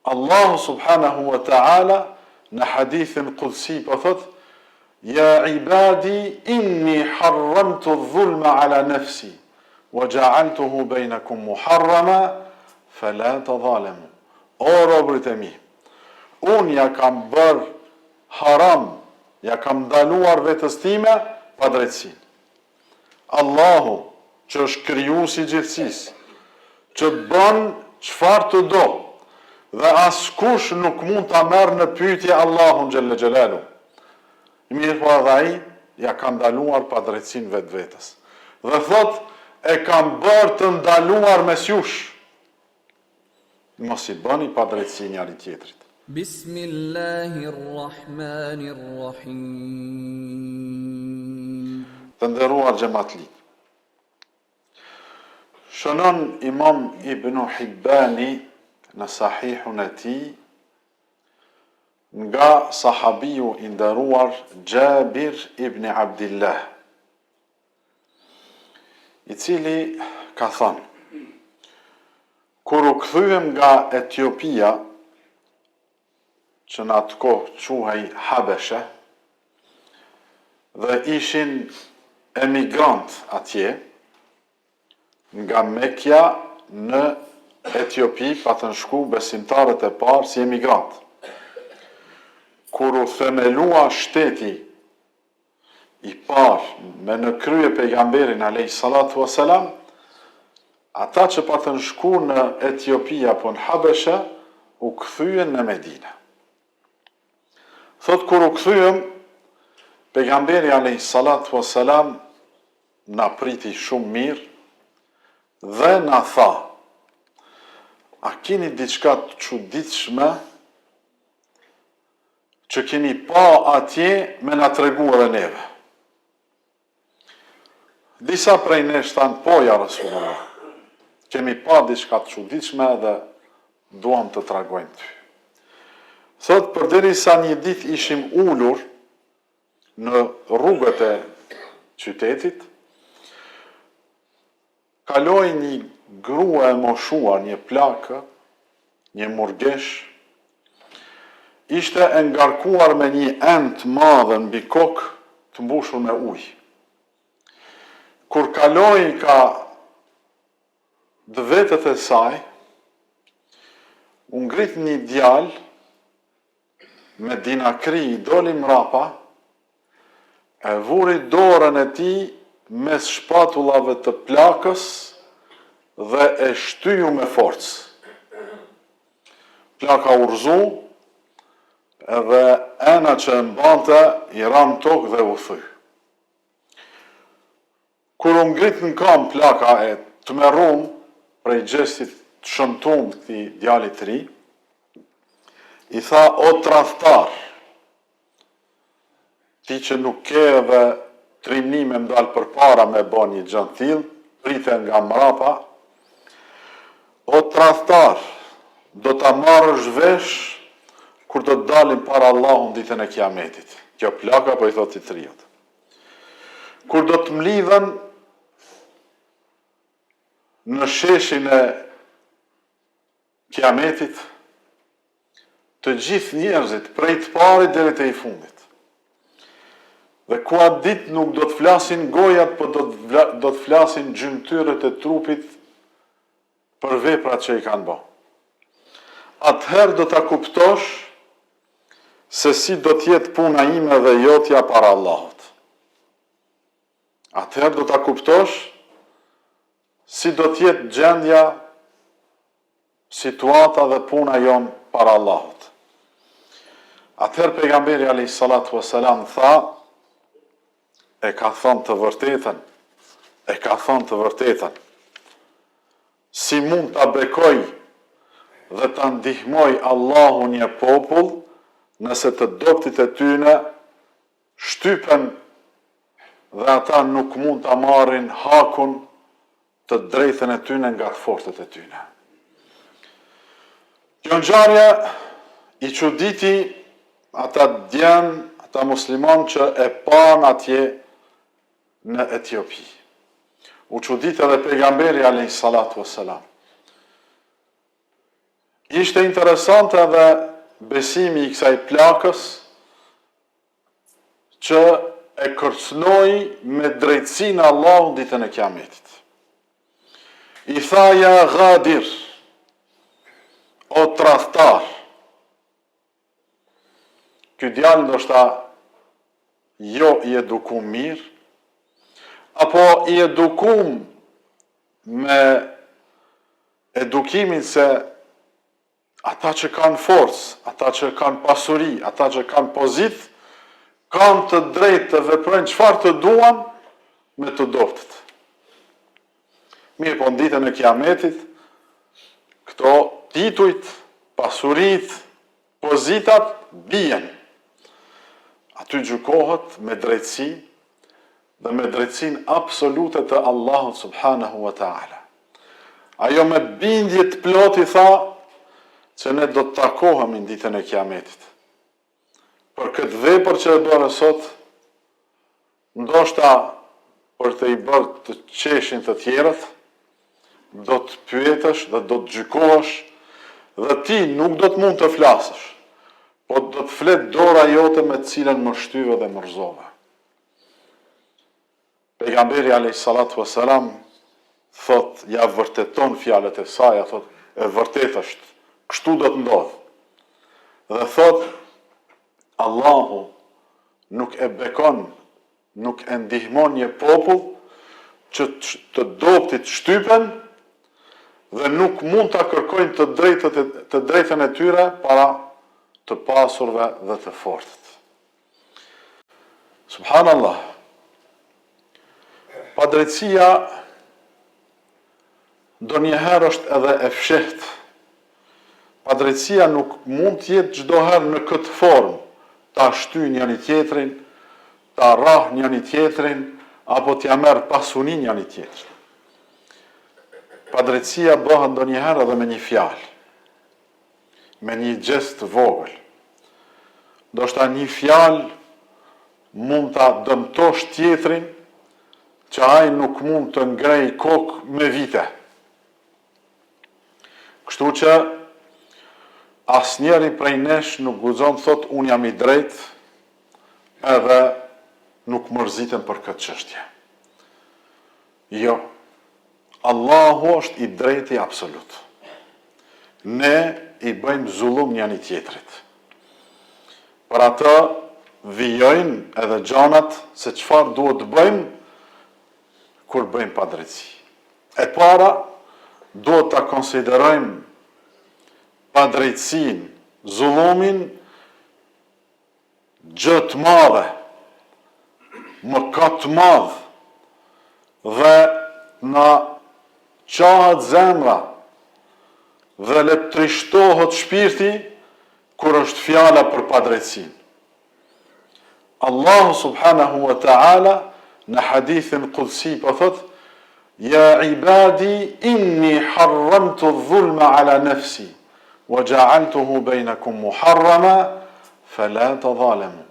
Allahu subhanahu wa ta'ala në hadithin qudsi po thot: Ja ibadi inni harramtu dhulma ala nafsi wa ja'altuhu bainakum muharrama fala tadhalamu. O robërit e mi, unë ja kam bërë haram, ja kam ndaluar vetës time pa drejtësinë. Allahu, që është krijuesi i gjithësisë, që bën çfarë të do, dhe askush nuk mund ta merr në pyetje Allahun xhalla xhelalu. Mirë po edhe ai ja ka ndaluar pa drejtësinë vetvetes. Dhe thot, e kam bërë të ndaluar mes jush. Mos i bëni pa drejtësi njëri tjetrit. Bismillahirrahmanirrahim. Të nderuar xhamatli. Shënon Imam Ibn Hibbani në Sahihun e tij nga sahabiu i nderuar Jabir ibn Abdillah, i cili ka thënë: kur u kthyem nga Etiopia, që në atë kohë quhej Habeshe, dhe ishin emigrant atje, nga Mekja në Etiopi, pa të shku besimtarët e parë si emigrant. Kur u themelua shteti i parë me në krye pejgamberin alayhi salatu wasalam, ata që pa të shku në Etiopi apo në Habeshe, u kthyen në Medinë. Thot, kur u kthyem, pejgamberi alayhi salatu wasalam na priti shumë mirë dhe na tha: a keni diçka të çuditshme që keni pa atje me na tregu edhe neve? Disa prej nesh thanë: po ja Rasulullah, kemi pa diçka të çuditshme dhe duam të tregojmë ty. Thot, përderisa një ditë ishim ulur në rrugët e qytetit, kaloi një grua e moshuar, një plakë, një murgesh, ishte e ngarkuar me një enë të madhe mbi kokë të mbushur me ujë. Kur kaloi ka dëvetët e saj, u ngrit një djalë me dinakri, i doli mrapa, e vuri dorën e tij mes shpatullave të plakës dhe e shtyu me forcë. Plaka urzu, edhe ena që e mbante i ran tokë dhe u thy. Kur u ngrit në kam plaka e të merrum prej gjestit të shëmtum të këtij djalit të ri, i tha: o tradhtar, ti që nuk ke edhe trimni me mdal përpara me bën një gjë të tillë, prite nga mrapa, o tradhtar, do ta marrësh vesh kur do të dalim para Allahun ditën e Kiametit. Kjo plaka po i thot i triut. Kur do të mlidhen në sheshin e Kiametit, të gjithë njerëzit, prej të parit deri te i fundit. Dhe ku atë ditë nuk do të flasin gojat, por do të flasin gjymtyrët e trupit për veprat që i kanë bërë. Atëherë do ta kuptosh se si do të jetë puna ime dhe jotja para Allahut. Atëherë do ta kuptosh si do të jetë gjendja, situata dhe puna jon para Allahut. Atëherë pejgamberi alayhi salatu wasalam tha: e ka thënë të vërtetën, e ka thënë të vërtetën. Si mund ta bekoj dhe ta ndihmoj Allahu një popull nëse të dobtit e tyne shtypen dhe ata nuk mund ta marrin hakun të drejtën e tyne nga të fortët e tyne. Kjo ngjarje i çuditi ata djem, ata musliman që e pan atje në Etiopi. U çudit edhe pejgamberi alayhi salatu wassalam. Ishte interesante edhe besimi i kësaj plakës që e kërcënoi me drejtësinë Allahun ditën e Kiametit. I tha ja Ghadir, o tradhtar. Ky djalë ndoshta jo i edukum mirë, apo i edukum me edukimin se ata që kanë forcë, ata që kanë pasuri, ata që kanë pozitë, kanë të drejtë të veprojnë çfarë të duan me të dobtët. Mirë, po në ditën e Kiametit, këto titujt, pasurit, pozitat bien. Aty gjykohet me drejtësi dhe me drejtësinë absolute të Allahut subhanahu wa ta'ala. Ajo me bindje të plot i tha që ne do të takohemi në ditën e Kiametit. Për këtë vepër që e bërë sot, ndoshta për të i bërë të qeshin të tjerët, do të pyetësh dhe do të gjykohesh dhe ti nuk do të mund të flasësh, po do të flet dora jote me të cilën më shtyve dhe mërzove. Pejgamberi a.s. thot, ja vërteton fjalët e saj, thot, e vërtet është, kështu do të ndodhë. Dhe thot, Allahu nuk e bekon, nuk e ndihmon një popull që të dobtit shtypen dhe nuk mund të kërkojnë të drejtën e tyre para të pasurve dhe të fortët. Subhanallah, padrejtësia ndonjëherë është edhe e fshehtë. Padrejtësia nuk mund të jetë çdo herë në këtë formë, ta shty njëri tjetrin, ta rrah njëri tjetrin, apo t'ja merr pasunin njëri tjetrin. Padrejtësia bëhet ndonjëherë edhe me një fjalë, me një gjest të vogël. Ndoshta një fjalë mund ta dëmtosh tjetrin, që ai nuk mund të ngrej kokë me vite. Kështu që asnjëri prej nesh nuk guxon thot unë jam i drejt, edhe nuk mërzitem për këtë çështje. Jo, Allahu është i drejti absolut. Ne i bëjmë zullum njëri tjetrit. Për atë vijojnë edhe gjanat se çfarë duhet të bëjmë kur bëjmë padrejtësi. E para, duhet ta konsiderojmë padrejtësinë, zullumin, gjë të madhe, mëkat të madh, dhe na qahet zemra dhe le të trishtohet shpirti kur është fjala për padrejtësinë. Allahu subhanahu wa ta'ala në hadithin qudsi po thot: Ja ibadi inni harramtu dhulma ala nafsi wa ja'altuhu bainakum muharrama fala tadhalamu.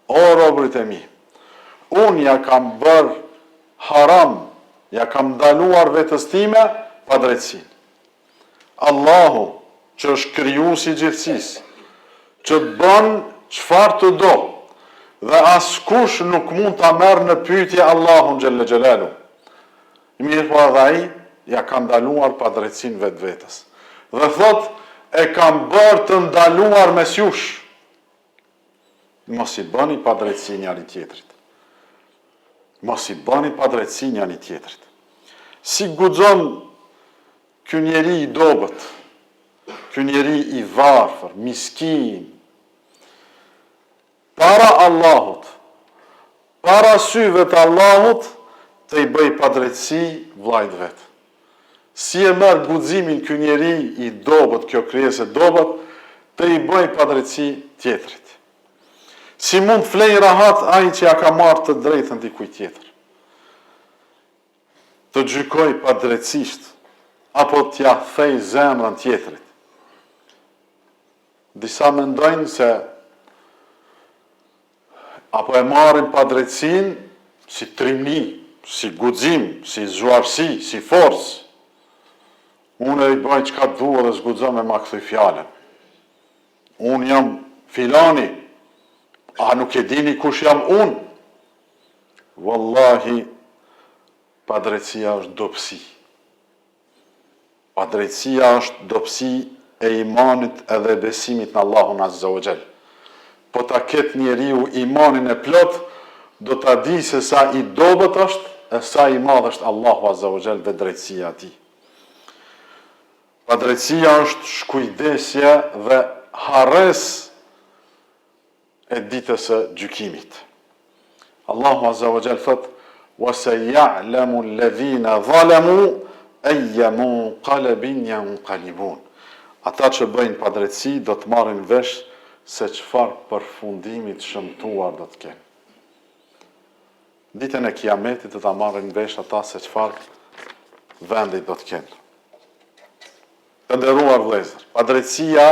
O robërit e mi, unë ja kam bërë haram, ja kam ndaluar vetës time padrejtësinë. Allahu, që është krijuesi i gjithësisë, që bën çfarë të do, dhe askush nuk mund ta merr në pyetje Allahun xhalla xhelalu. Mirë po edhe ai ja ka ndaluar padrejtësinë vetvetes. Dhe thot, e kam bërë të ndaluar mes jush. Mos i bëni padrejtësi njëri tjetrit. Mos i bëni padrejtësi njëri tjetrit. Si guxon ky njeri i dobët, ky njeri i varfër, miskin, para Allahut, para syve të Allahut, të i bëj padrejtësi vllajt vet. Si e merr guximin ky njeri i dobët, kjo krijesë dobët, të i bëj padrejtësi tjetrit. Si mund flej rahat ai që ja ka marrë të drejtën dikujt tjetër? Të gjykoj padrejtësisht, apo t'ja thej zemrën tjetrit. Disa mendojnë se apo e marrin padrejtësinë si trimni, si guxim, si zhuarsi, si forcë. Unë e i bëj çka dua dhe zguxon me ma kthy fjalën. Unë jam filani, a nuk e dini kush jam unë? Wallahi, padrejtësia është dobësi. Padrejtësia është dobësi e imanit edhe besimit në Allahun Azza wa Jall. Po ta ketë njeriu imanin e plot, do ta di se sa i dobët është e sa i madh është Allahu Azza wa Jall dhe drejtësia e tij. Padrejtësia është shkujdesje dhe harres e ditës së gjykimit. Allahu Azza wa Jall thot: "Wa sayalamu alladhina zalamu ayya munqalabin yanqalibun." Ata që bëjnë padrejtësi do të marrin vesh se çfarë përfundimi të shëmtuar do të kenë. Ditën e Kiametit do ta marrin vesh ata se çfarë vendi do të kenë. Të nderuar vëllezër, padrejtësia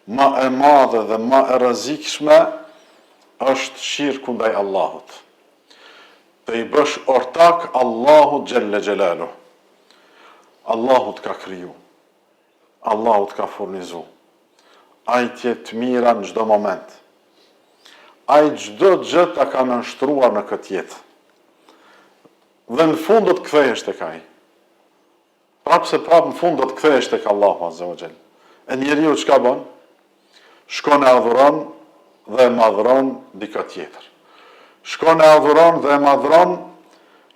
më e madhe dhe më e rrezikshme është shirku ndaj Allahut. Të i bësh ortak Allahut Gjelle Gjelalu. Allahut ka kriju. Allahut ka furnizu. Ai t'jet mira në çdo moment. Ai çdo gjë ta ka nënshtruar në këtë jetë. Dhe në fund do të kthehesh tek ai. Prapë se prapë në fund do të kthehesh tek Allahu Azza wa Jall. E njeriu çka bën? Shkon e adhuron dhe e madhron dikë tjetër. Shkon e adhuron dhe e madhron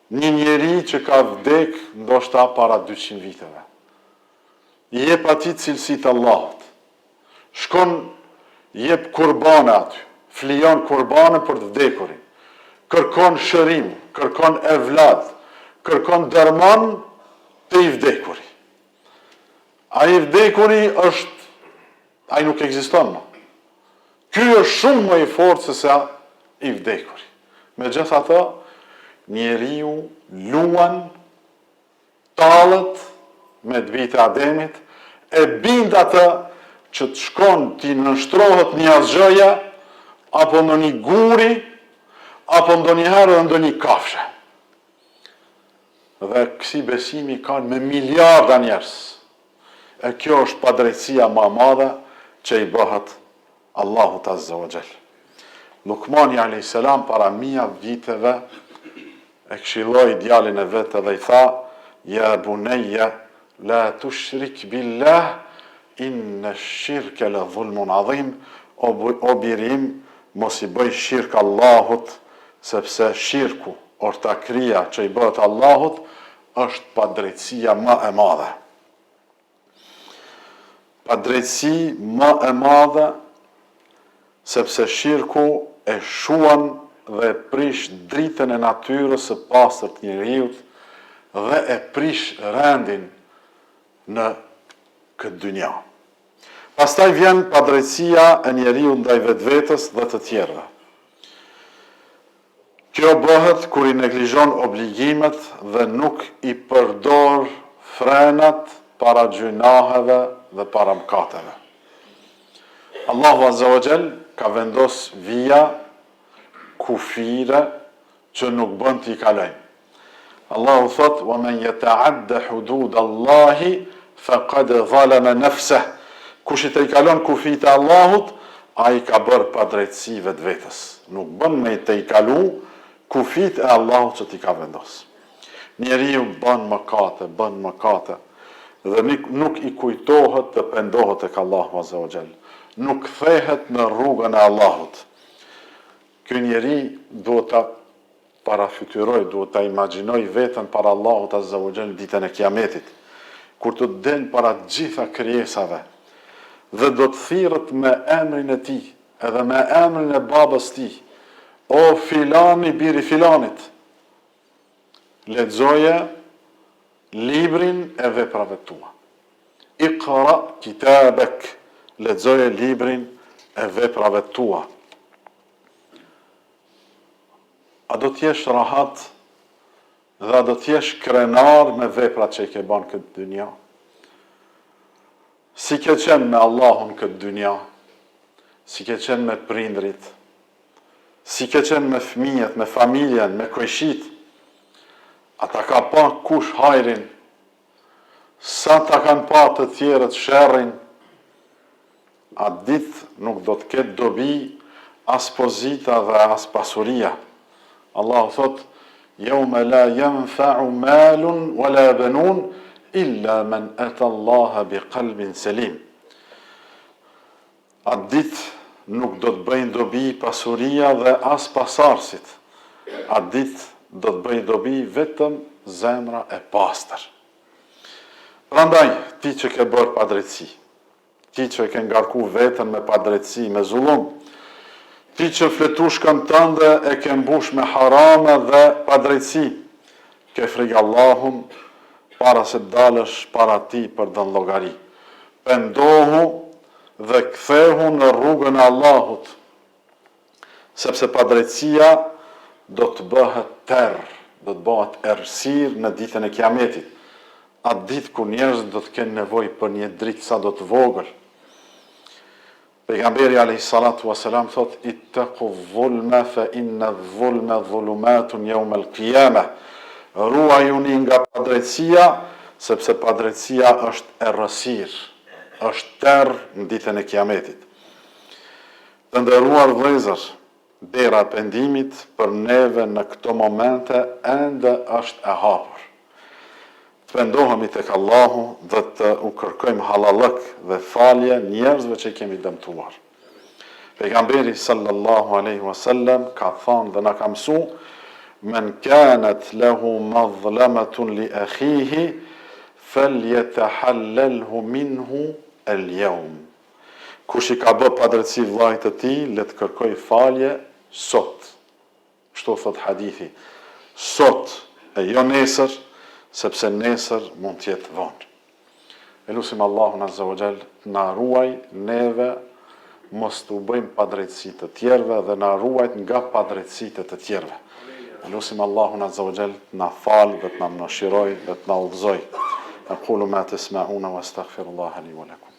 një njeri që ka vdek ndoshta para 200 viteve. I jep atij cilësitë Allahut. Shkon jep kurbane aty, flijon kurbane për të vdekurin. Kërkon shërim, kërkon evlad, kërkon dërman të i vdekuri. Ai i vdekuri ai nuk ekziston më. Ky është shumë më i fortë se sa i vdekuri. Megjithatë, njeriu luan, tallet me të bitë e Ademit, e bind atë që të shkon t'i nënshtrohet një asgjëja, apo në një guri, apo ndonjëherë dhe ndonjë kafshë. Dhe kësi besimi kanë me miliarda njerëz. E kjo është padrejtësia më e madhe që i bëhet Allahut Azza wa Jall. Lukmani a.s. para 1000 viteve e këshilloi djalin e vet dhe i tha: "Ya bunayya la tushrik billah inna ash-shirka la dhulmun adhim." O birim, mos i bëj shirk Allahut, sepse shirku, ortakria që i bëhet Allahut, është padrejtësia më e madhe. Padrejtësi më e madhe, sepse shirku e shuan dhe e prish dritën e natyrës së pastër të njeriut dhe e prish rendin në këtë dynja. Pastaj vjen padrejtësia e njeriu ndaj vetvetes dhe të tjerëve. Kjo bëhet kur i neglizhon obligimet dhe nuk i përdor frenat para gjunaheve dhe para mëkateve. Allahu Azza wa Jall ka vendos vija kufire që nuk bën t'i kalojnë. Allahu thot: "Wa man yata'adda hudud Allahi faqad zalama nafsah." Kush i kalon kufit e Allahut, ai ka bërë padrejtësi vetvetes. Nuk bën me të i kalu kufit e Allahut që t'i ka vendos. Njeriu bën mëkate dhe nuk i kujtohet të pendohet tek Allahu Azza wa Jall. Nuk kthehet në rrugën e Allahut. Ky njeri duhet ta parafytyroj, duhet ta imagjinoj veten para Allahut Azza wa Jall ditën e Kiametit, kur të del para gjitha krijesave dhe do të thirret me emrin e tij, edhe me emrin e babës tij: "O filani, biri filanit, lexoje librin e veprave tua. Iqra kitabak." Lexoje librin e veprave tua. A do t'jesh rahat dhe a do t'jesh krenar me veprat që i ke bën këtë dynja? Si ke qenë me Allahun këtë dynja? Si ke qenë me prindrit? Si ke qenë me fëmijët, me familjen, me kojshit? Ata ka pa kush hajrin? sa ta kanë pa të tjerët sherrin, atë ditë nuk do të ketë dobi as pozita dhe as pasuria. Allahu thot, yawma la yanfa'u malun wala banun illa man ata Allah bi qalbin salim. Atë ditë nuk do të bëjnë dobi pasuria dhe as pasarësit. Atë ditë do të bëjnë dobi vetëm zemra e pastër. Prandaj, ti që ke bërë padrejtësi, ti që ke ngarku vetën me padrejtësi, me zullum, ti që fletushkën tënde e ke mbush me harame dhe padrejtësi, ke frikë Allahun para se dalësh para ti për dën llogari. Pendohu dhe kthehu në rrugën e Allahut, sepse padrejtësia do të bëhet terr, do të bëhet errësirë në ditën e Kiametit. Atë ditë ku njerëzit do të kenë nevojë për një dritë sa do të vogël. Pejgamberi alayhi salatu wasalam thot, ittaqu dhulma fa inna dhulma dhulumatun yawm al-qiyamah. Ruajuni nga padrejtësia, sepse padrejtësia është errësirë, është terr në ditën e Kiametit. Të nderuar vëllezër, dera e pendimit për neve në këto momente ende është e hapur. Të pendohemi tek Allahu dhe të u kërkojmë halallëk dhe falje njerëzve që kemi dëmtuar. Pejgamberi sallallahu alaihi wasallam ka thënë dhe na ka mësuar, men kanat lahu madhlamatun li akhihi falyatahallalhu minhu al-yawm. Kush i ka bë padrejtësi vllajt të tij, le të kërkoj falje sot. Kështu thot hadithi. Sot e jo nesër, sepse nesër mund të jetë vonë. Elusim Allahun azza wa jall na ruaj neve mos të bëjmë padrejtësi të tjerëve dhe na ruajt nga padrejtësitë të tjerëve. Elusim Allahun azza wa jall na fal dhe të na mëshiroj dhe të na udhëzoj. Aqulu ma tasma'una wastaghfirullaha li wa lakum.